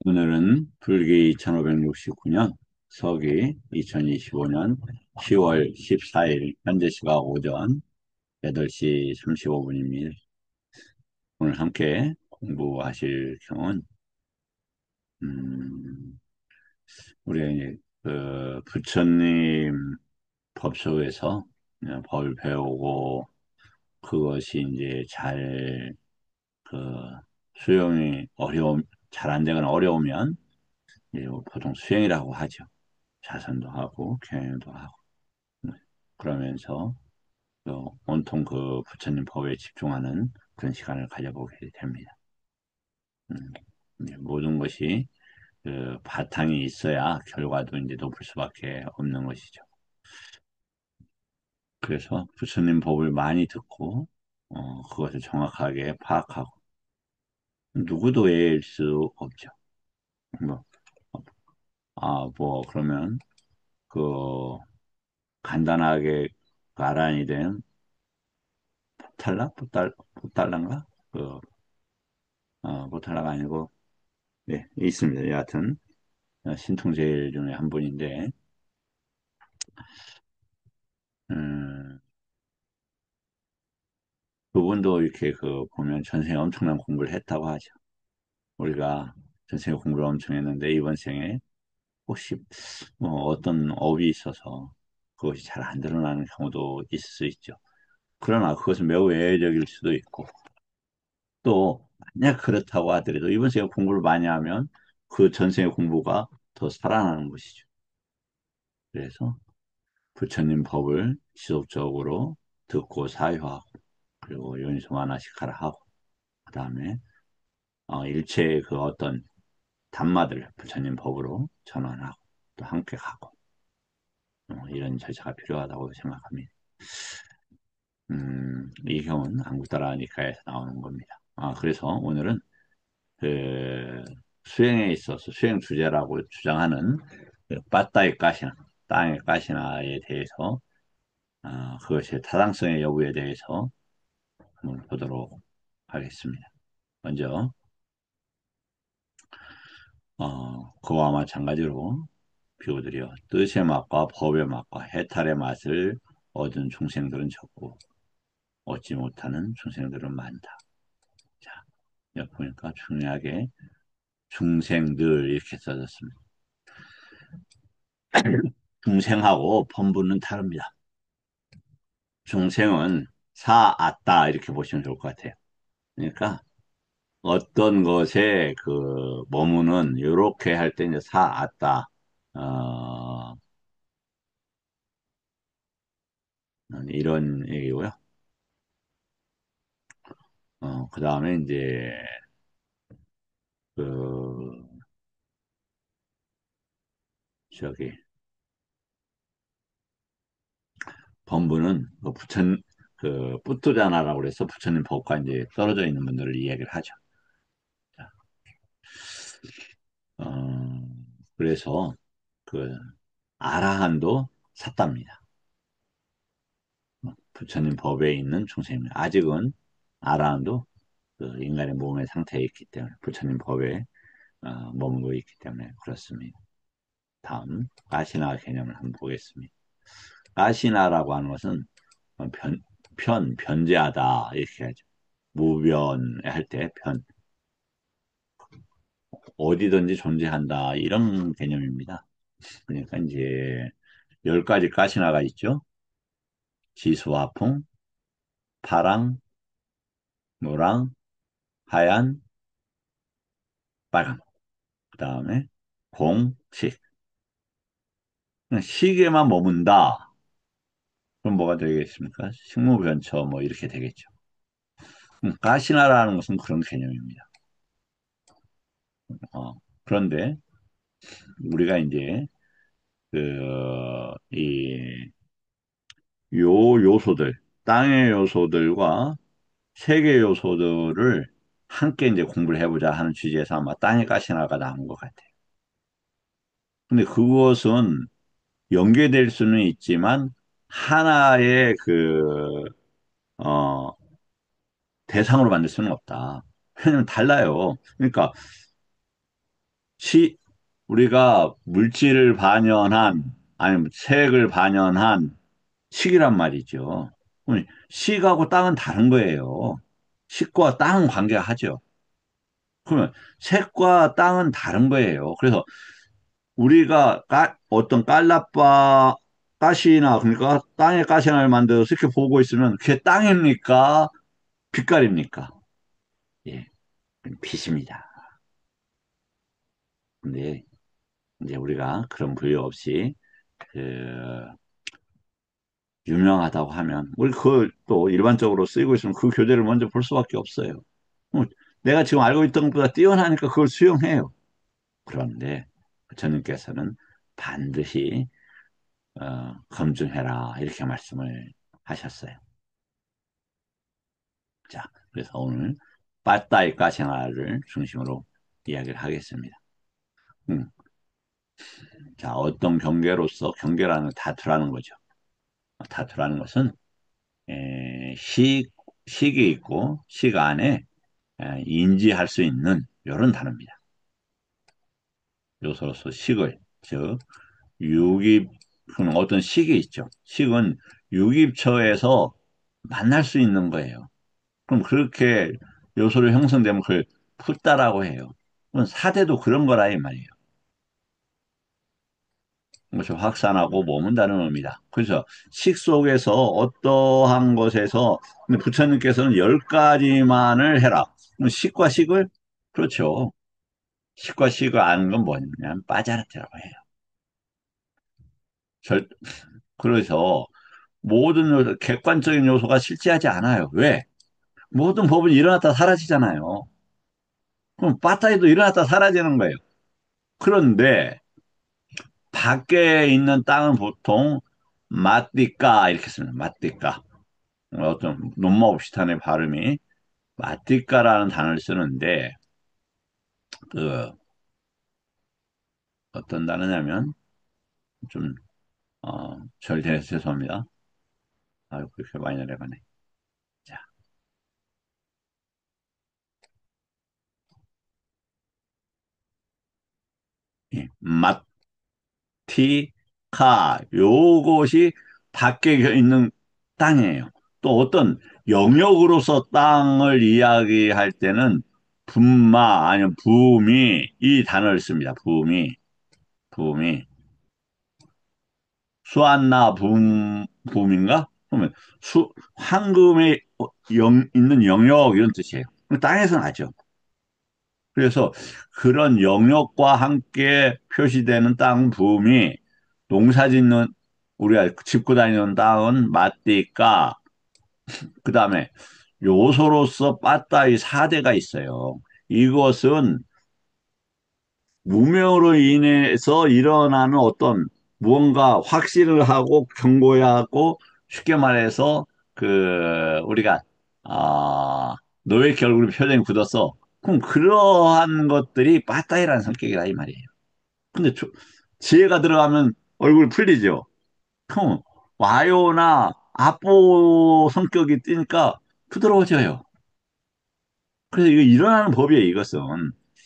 오늘은 불기 2569년, 서기 2025년 10월 14일, 현재 시각 오전 8시 35분입니다. 오늘 함께 공부하실 경은, 음, 우리 부처님 법속에서 법을 배우고 그것이 이제 잘, 그, 수용이 잘 안 되거나 어려우면, 이제 보통 수행이라고 하죠. 자선도 하고, 경영도 하고. 그러면서 온통 그 부처님 법에 집중하는 그런 시간을 가져보게 됩니다. 음, 모든 것이 그 바탕이 있어야 결과도 이제 높을 수밖에 없는 것이죠. 그래서 부처님 법을 많이 듣고 그것을 정확하게 파악하고 누구도 외일 수 없죠. 뭐, 그러면 그 간단하게 가란이 된 포탈라인가? 포탈라가 아니고 네, 있습니다. 여하튼 신통제일 중에 한 분인데 음, 그분도 이렇게 그 보면 전생에 엄청난 공부를 했다고 하죠. 우리가 전생에 공부를 엄청 했는데 이번 생에 혹시 뭐 어떤 업이 있어서 그것이 잘 안 드러나는 경우도 있을 수 있죠. 그러나 그것은 매우 예외적일 수도 있고 또 만약 그렇다고 하더라도 이번 생에 공부를 많이 하면 그 전생의 공부가 더 살아나는 것이죠. 그래서 부처님 법을 지속적으로 듣고 사유하고 그리고 연수만화식하라 하고 그 다음에 일체의 그 어떤 단마들 부처님 법으로 전환하고 또 함께 가고 이런 절차가 필요하다고 생각합니다. 이 경우는 안구따라 니카에서 나오는 겁니다. 그래서 오늘은 그 수행에 있어서 수행 주제라고 주장하는 그 빠따이 까시나 땅의 까시나에 대해서 그것의 타당성의 여부에 대해서 한번 보도록 하겠습니다. 먼저 그와 마찬가지로 비유드려 뜻의 맛과 법의 맛과 해탈의 맛을 얻은 중생들은 적고 얻지 못하는 중생들은 많다. 자, 여기 보니까 중요하게 중생들 이렇게 써졌습니다. 중생하고 본분은 다릅니다. 중생은 사았다 이렇게 보시면 좋을 것 같아요. 그러니까 어떤 것에 그 머무는 이렇게 할 때 이제 사았다. 어, 이런 얘기고요. 그 다음에 이제 그 저기 범부는 그 부처님 그 뿌뚜자나라고 그래서 부처님 법과 이제 떨어져 있는 분들을 이야기를 하죠. 자, 어, 그래서 그 아라한도 샀답니다. 부처님 법에 있는 중생입니다. 아직은 아라한도 그 인간의 몸의 상태에 있기 때문에 부처님 법에 머물고 있기 때문에 그렇습니다. 다음 가시나 개념을 한번 보겠습니다. 가시나라고 하는 것은 변제하다 이렇게 하죠. 무변 할 때 어디든지 존재한다 이런 개념입니다. 그러니까 이제 10가지 가시나가 있죠. 지수화풍, 파랑, 노랑, 하얀, 빨강. 그 다음에 공, 식. 그냥 식에만 머문다. 그럼 뭐가 되겠습니까? 식무변처 뭐 이렇게 되겠죠. 가시나라는 것은 그런 개념입니다. 그런데 우리가 이제 이 요소들, 땅의 요소들과 세계 요소들을 함께 이제 공부를 해보자 하는 취지에서 아마 땅의 가시나가 나온 것 같아요. 근데 그것은 연계될 수는 있지만 하나의 어, 대상으로 만들 수는 없다. 왜냐면 달라요. 그러니까 시, 우리가 물질을 반영한, 아니면 색을 반영한 식이란 말이죠. 그럼 식하고 땅은 다른 거예요. 식과 땅은 관계하죠. 그러면 색과 땅은 다른 거예요. 그래서 우리가 어떤 가시나, 그러니까 땅의 가시나를 만들어서 이렇게 보고 있으면 그게 땅입니까? 빛깔입니까? 예, 빛입니다. 근데 이제 우리가 그런 부여 없이 그 유명하다고 하면 우리 그걸 또 일반적으로 쓰이고 있으면 그 교재를 먼저 볼 수밖에 없어요. 어, 내가 지금 알고 있던 것보다 뛰어나니까 그걸 수용해요. 그런데 부처님께서는 반드시 검증해라 이렇게 말씀을 하셨어요. 자, 그래서 오늘 빠따이 까싱아를 중심으로 이야기를 하겠습니다. 음, 자, 어떤 경계로서 경계라는 다투라는 거죠. 다투라는 것은 식, 식이 있고 식 안에 인지할 수 있는 이런 단어입니다. 요소로서 식을, 즉 유깁, 어떤 식이 있죠. 식은 유깁처에서 만날 수 있는 거예요. 그럼 그렇게 요소로 형성되면 그걸 풋다라고 해요. 그럼 사대도 그런 거라 이 말이에요. 그것을 확산하고 머문다는 의미다. 그래서 식 속에서 어떠한 것에서 근데 부처님께서는 열 가지만을 해라. 그럼 식과 식을 그렇죠. 식과 식을 아는 건 뭐냐면 빠자르트라고 해요. 절, 그래서 모든 요소, 객관적인 요소가 실제하지 않아요. 왜? 모든 법은 일어났다 사라지잖아요. 그럼 빠따이도 일어났다 사라지는 거예요. 그런데 밖에 있는 땅은 보통 마띠까 이렇게 씁니다. 마띠까. 어떤 논마옵시탄의 발음이 마띠까라는 단어를 쓰는데 그 어떤 단어냐면 좀 죄송합니다. 아유 그렇게 많이 내려가네. 자, 이 마티카 요것이 밖에 있는 땅이에요. 또 어떤 영역으로서 땅을 이야기할 때는 분마 아니면 부미 이 단어를 씁니다. 부미 수안나 붐인가? 그러면 황금에 있는 영역 이런 뜻이에요. 땅에서 나죠. 그래서 그런 영역과 함께 표시되는 땅 붐이 농사 짓는 우리가 짚고 다니는 땅은 마띠까 그다음에 요소로서 빠따이 4대가 있어요. 이것은 무명으로 인해서 일어나는 어떤 무언가 확신을 하고 경고해야 하고 쉽게 말해서 우리가 너의 이렇게 얼굴에 표정이 굳었어. 그럼 그러한 것들이 빠따이라는 성격이라 이 말이에요. 근데 지혜가 들어가면 얼굴이 풀리죠. 그럼 와요나 아뽀 성격이 뜨니까 부드러워져요. 그래서 이거 일어나는 법이에요, 이것은.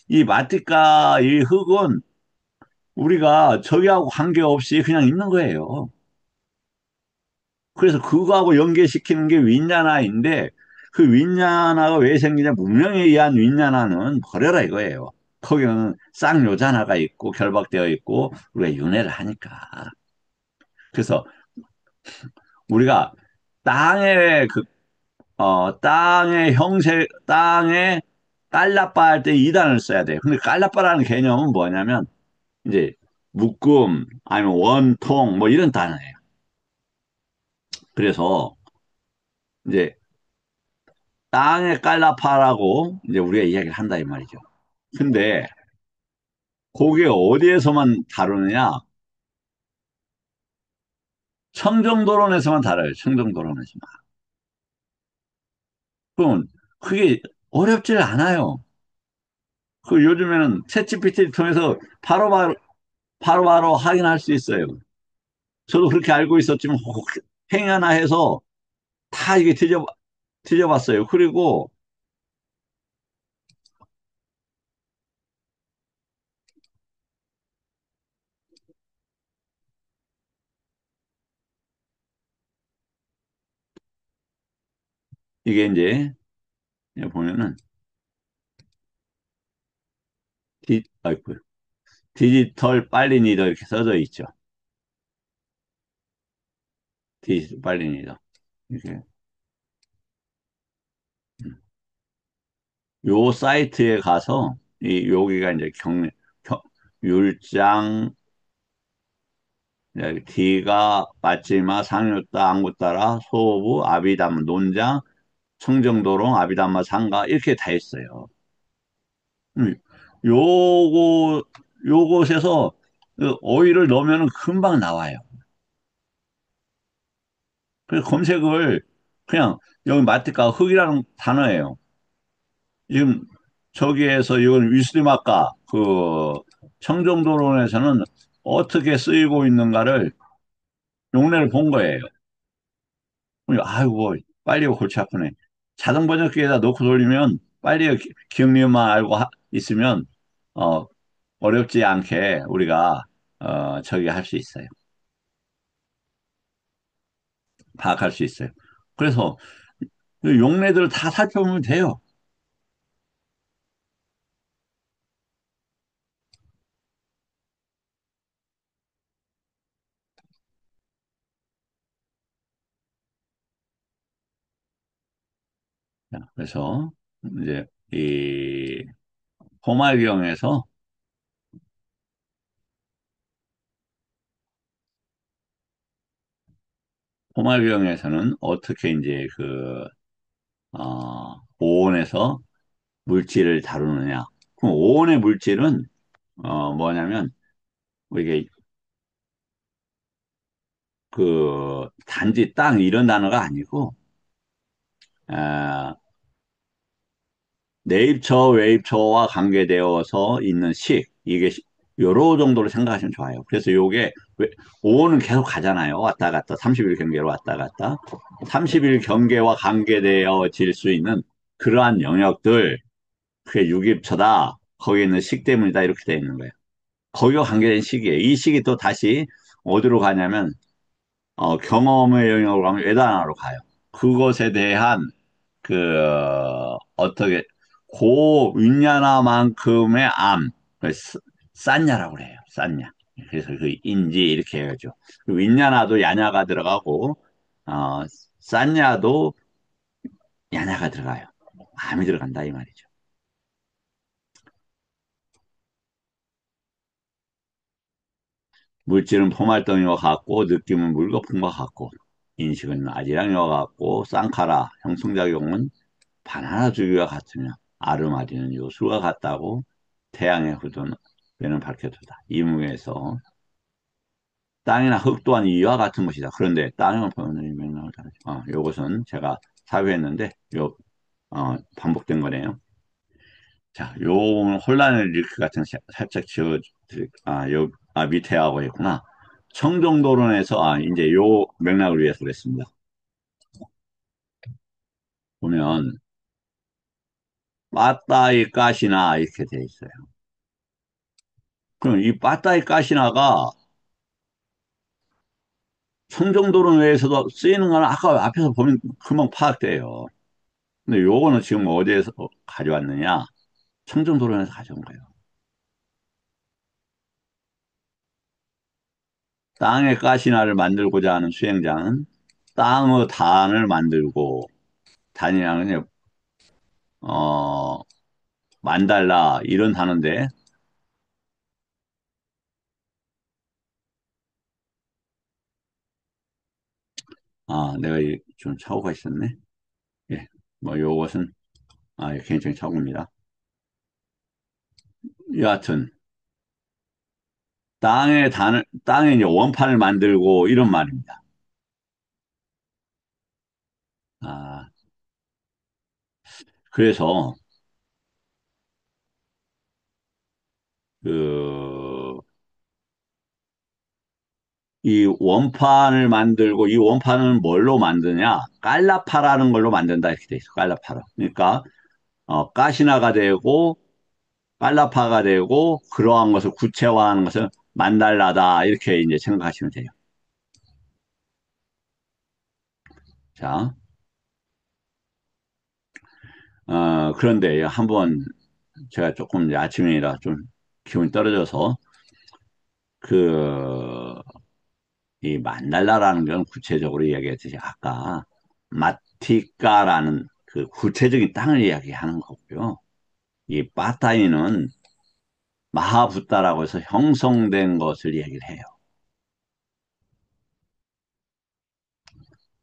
이 마티카, 이 흙은 우리가 저기하고 관계없이 그냥 있는 거예요. 그래서 그거하고 연계시키는 게 윈냐나인데 그 윈냐나가 왜 생기냐? 문명에 의한 윈냐나는 버려라 이거예요. 거기는 쌍요자나가 있고 결박되어 있고 우리가 윤회를 하니까. 그래서 우리가 땅의 땅의 형세, 땅의 깔라빠 할 때 이단을 써야 돼요. 근데 깔라빠라는 개념은 뭐냐면 이제 묶음 아니면 원통 뭐 이런 단어예요. 그래서 이제 땅에 깔라파라고 이제 우리가 이야기를 한다 이 말이죠. 근데 그게 어디에서만 다루느냐? 청정도론에서만 다뤄요. 청정도론에서만. 그럼 그게 어렵질 않아요. 그 요즘에는 챗GPT를 통해서 바로바로 확인할 수 있어요. 저도 그렇게 알고 있었지만 행위 하나 해서 다 이게 뒤져봤어요. 그리고 이게 이제 여기 보면은 아이고, 디지털 빨리 니더 이렇게 써져 있죠. 디지털 빨리 니더. 이렇게. 음. 요 사이트에 가서 여기가 이제 경, 율장 D가 빠찌마 상유따 안구따라 소부 아비담 논장 청정도롱 아비담마 상가 이렇게 다 있어요. 음, 요거 요곳에서 그 어휘를 넣으면 금방 나와요. 그래서 검색을 그냥 여기 마티카 흙이라는 단어예요. 지금 저기에서 이건 위스리마카 그 청정도론에서는 어떻게 쓰이고 있는가를 용례를 본 거예요. 아이고 빨리 골치 아프네. 자동 번역기에다 넣고 돌리면 빨리 기억력만 알고 있으면 어, 어렵지 않게 우리가 저기 할 수 있어요. 파악할 수 있어요. 그래서 그 용례들을 다 살펴보면 돼요. 자, 그래서 이제 이 포말경에서 포말경에서는 어떻게 이제 그 오온에서 물질을 다루느냐. 그럼 오온의 물질은 뭐냐면 이게 그 단지 땅 이런 단어가 아니고 아, 내입처, 외입처와 관계되어서 있는 식 이게 요로 정도로 생각하시면 좋아요. 그래서 요게 5는 계속 가잖아요. 왔다 갔다 30일 경계로 왔다 갔다 30일 경계와 관계되어질 수 있는 그러한 영역들 그게 유입처다. 거기 있는 식 때문이다 이렇게 되어 있는 거예요. 거기와 관계된 식이에요. 이 식이 또 다시 어디로 가냐면 경험의 영역으로 가면 외단화로 가요. 그것에 대한 그 어떻게 고윈냐나만큼의 암, 쌌냐라고 그래요. 쌌냐. 그래서 그 인지 이렇게 해야죠. 그 윈냐나도 야냐가 들어가고 어, 쌌냐도 야냐가 들어가요. 암이 들어간다 이 말이죠. 물질은 포말덩이와 같고 느낌은 물거품과 같고 인식은 아지랑이와 같고 쌍카라 형성작용은 바나나 주기와 같으며 아르마디는 요술과 같다고 태양의 후손 는 밝혀두다. 이무에서 땅이나 흙 또한 이와 같은 것이다. 그런데 땅은 보는 맥락을 다르죠. 요것은 제가 사회했는데 반복된 거네요. 자, 요 혼란을 일으킬 같은 살짝 지워 밑에 하고 있구나. 청정도론에서 이제 요 맥락을 위해서 그랬습니다. 보면 빠따이 까시나 이렇게 돼 있어요. 그럼 이 빠따이 까시나가 청정도로 내에서도 쓰이는 건 아까 앞에서 보면 금방 파악돼요. 근데 요거는 지금 어디에서 가져왔느냐? 청정도로에서 가져온 거예요. 땅의 가시나를 만들고자 하는 수행자는 땅의 단을 만들고 단이라는 어 만달라 이런 단어인데 내가 좀 착오가 있었네. 예, 뭐 요것은 예, 개인적인 착오입니다. 여하튼 땅에 이제 원판을 만들고 이런 말입니다. 아 그래서 그 이 원판을 만들고 이 원판은 뭘로 만드냐? 깔라파라는 걸로 만든다 이렇게 돼 있어. 깔라파로. 그러니까 가시나가 되고 깔라파가 되고 그러한 것을 구체화하는 것을 만달라다 이렇게 이제 생각하시면 돼요. 자, 그런데 한번 제가 조금 이제 아침이라 좀 기분이 떨어져서 그, 이 만달라라는 건 구체적으로 이야기했듯이 아까 마티카라는 그 구체적인 땅을 이야기하는 거고요. 이 빠따이는 마하붓타라고 해서 형성된 것을 얘기를 해요.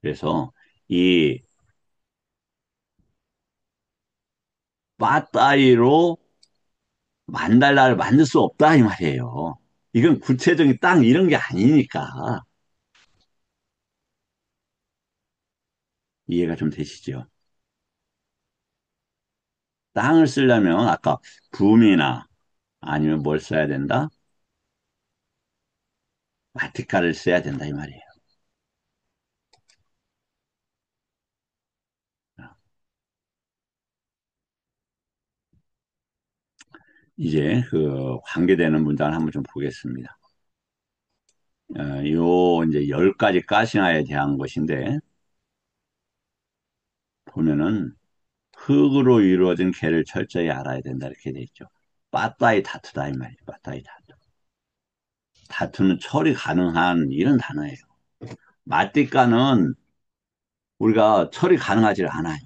그래서 이 빠따이로 만달라를 만들 수 없다 이 말이에요. 이건 구체적인 땅 이런 게 아니니까 이해가 좀 되시죠? 땅을 쓰려면 아까 붐이나 아니면 뭘 써야 된다? 마티카를 써야 된다 이 말이에요. 이제 그 관계되는 문장을 한번 좀 보겠습니다. 요 이제 10가지 가시나에 대한 것인데 보면은 흙으로 이루어진 개를 철저히 알아야 된다 이렇게 돼 있죠. 빠따이 다투다 이 말이에요. 빠따이 다투. 다투는 처리 가능한 이런 단어예요. 마띠까는 우리가 처리 가능하지 않아요.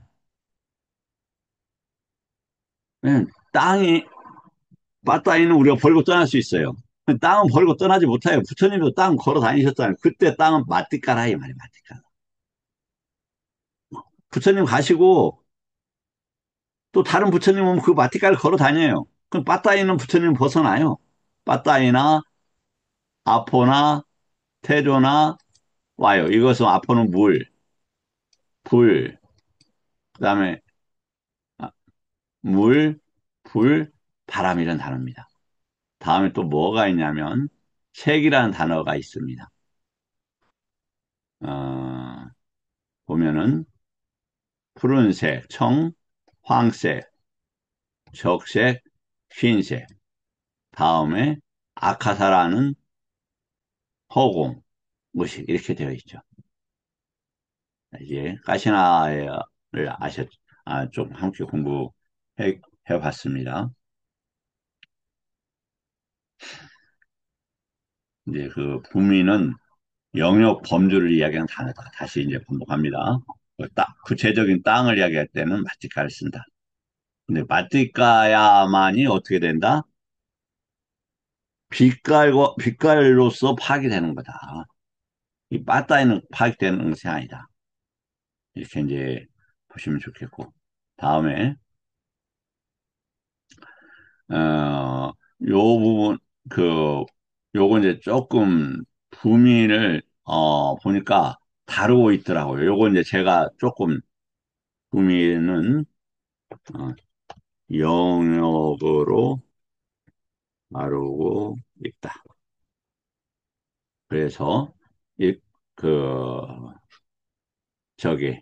왜냐면 땅이 빠따이는 우리가 버리고 떠날 수 있어요. 땅은 버리고 떠나지 못해요. 부처님도 땅 걸어 다니셨잖아요. 그때 땅은 마띠까라 이 말이에요. 마띠까. 부처님 가시고 또 다른 부처님 오면 그 마티카를 걸어 다녀요. 그럼 빠따이는 부처님 벗어나요. 빠따이나 아포나 태조나 와요. 이것은 아포는 물, 불, 그다음에 아, 물, 불, 바람이라는 단어입니다. 다음에 또 뭐가 있냐면 색이라는 단어가 있습니다. 어, 보면은 푸른색, 청, 황색, 적색, 흰색. 다음에 아카사라는 허공, 무식 이렇게 되어 있죠. 이제 가시나를 좀 함께 해봤습니다. 이제 그 부미는 영역 범주를 이야기하는 단어다. 다시 이제 반복합니다. 구체적인 땅을 이야기할 때는 마티카를 쓴다. 근데 마티카야만이 어떻게 된다? 빛깔로서 파괴되는 거다. 이 빠따이는 파괴되는 것이 아니다. 이렇게 이제 보시면 좋겠고. 다음에 어, 요 부분, 요거 이제 조금 부민을, 보니까 다루고 있더라고요. 요거 이제 제가 조금 부민은, 어, 영역으로 다루고 있다. 그래서, 이, 그, 저기,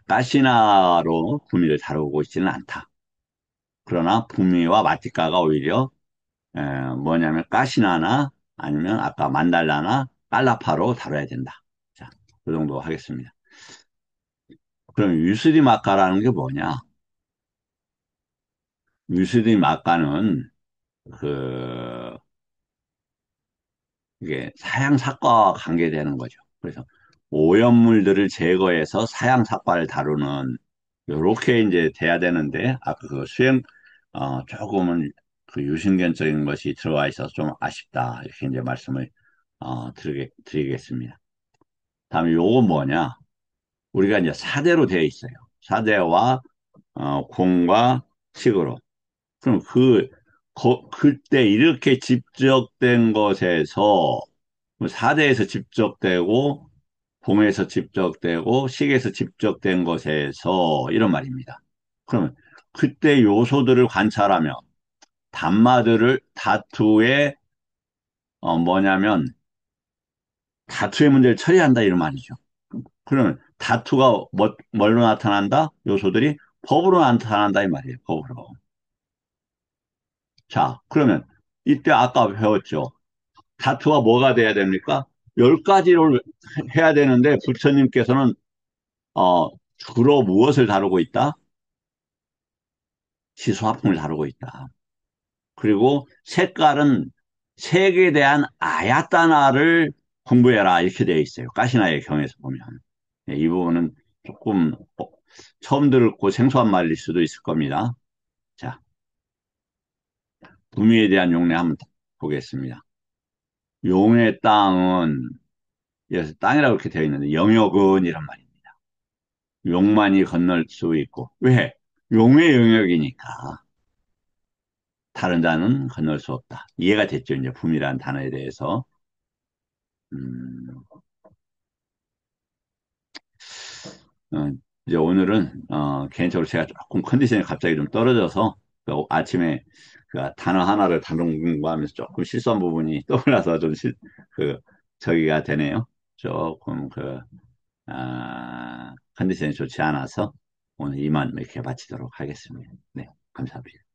가시나로 부민을 다루고 있지는 않다. 그러나 부미와 마티카가 오히려 뭐냐면 가시나나 아니면 아까 만달라나 깔라파로 다뤄야 된다. 자, 그 정도 하겠습니다. 그럼 유스리 마카라는 게 뭐냐? 유스리 마카는 그 이게 사양사과와 관계되는 거죠. 그래서 오염물들을 제거해서 사양사과를 다루는 요렇게 이제 돼야 되는데 아까 그 조금은 그 유신견적인 것이 들어와 있어서 좀 아쉽다 이렇게 이제 말씀을 드리겠습니다. 다음에 요건 뭐냐? 우리가 이제 사대로 되어 있어요. 사대와 공과 식으로. 그럼 그때 이렇게 집적된 것에서 사대에서 집적되고 공에서 집적되고 식에서 집적된 것에서 이런 말입니다. 그러면 그때 요소들을 관찰하며 다투의 뭐냐면 다투의 문제를 처리한다 이런 말이죠. 그러면 다투가 뭘로 나타난다? 요소들이 법으로 나타난다 이 말이에요. 법으로. 자, 그러면 이때 아까 배웠죠. 다투가 뭐가 돼야 됩니까? 10가지를 해야 되는데 부처님께서는 어, 주로 무엇을 다루고 있다? 시소화풍을 다루고 있다. 그리고 색깔은 색에 대한 아야따나를 공부해라 이렇게 되어 있어요. 가시나의 경에서 보면. 네, 이 부분은 조금 처음 듣고 생소한 말일 수도 있을 겁니다. 자, 구미에 대한 용례 한번 보겠습니다. 용의 땅은 여기서 땅이라고 이렇게 되어 있는데 영역은 이란 말입니다. 용만이 건널 수 있고 왜? 용의 영역이니까 다른 자는 건널 수 없다. 이해가 됐죠? 이제 붐이라는 단어에 대해서. 음, 어, 이제 오늘은 개인적으로 제가 조금 컨디션이 갑자기 좀 떨어져서 그 아침에 그 단어 하나를 다른 공부하면서 조금 실수한 부분이 떠올라서 좀 그 저기가 되네요. 조금 컨디션이 좋지 않아서 오늘 이만 이렇게 마치도록 하겠습니다. 네, 감사합니다.